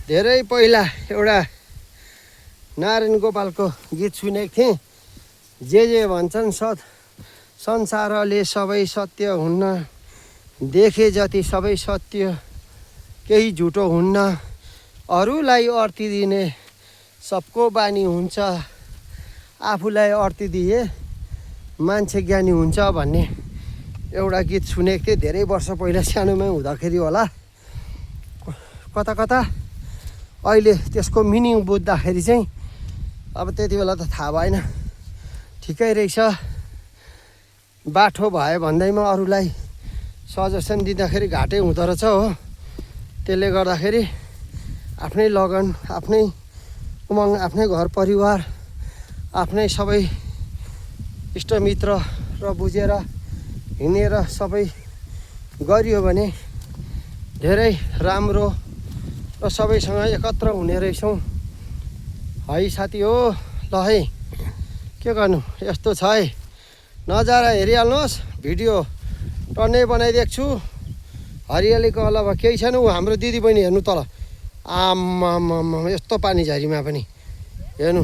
धेरै पहिला एउटा नारायण गोपालको गीत सुनेको थिएँ। जे भन्छन् संसारले सबै सत्य हुन्न, देखे जति सबै सत्य केही झुटो हुन्न, अरूलाई अर्ती दिने सबको बानी हुन्छ, आफूलाई अर्ती दिए मान्छे ज्ञानी हुन्छ भन्ने एउटा गीत सुनेको थिएँ धेरै वर्ष पहिला सानोमै हुँदाखेरि होला। कता कता अहिले त्यसको मिनिङ बुझ्दाखेरि चाहिँ अब त्यति बेला त थाहा भएन, ठिकै रहेछ। बाठो भयो भन्दैमा अरूलाई सजेसन दिँदाखेरि घाटै हुँदो रहेछ हो। त्यसले गर्दाखेरि आफ्नै लगन, आफ्नै उमङ्ग, आफ्नै घर परिवार, आफ्नै सबै इष्टमित्र र बुझेर हिँडेर सबै गरियो भने धेरै राम्रो र सबैसँग एकत्र हुने रहेछौँ है साथी हो। ल है के गर्नु, यस्तो छ है। नजारा हेरिहाल्नुहोस्, भिडियो टन्नै बनाइदिएको छु। हरियालीको अलावा केही छैन। ऊ हाम्रो दिदी बहिनी हेर्नु तल, आम्मामा यस्तो पानी झरीमा पनि हेर्नु।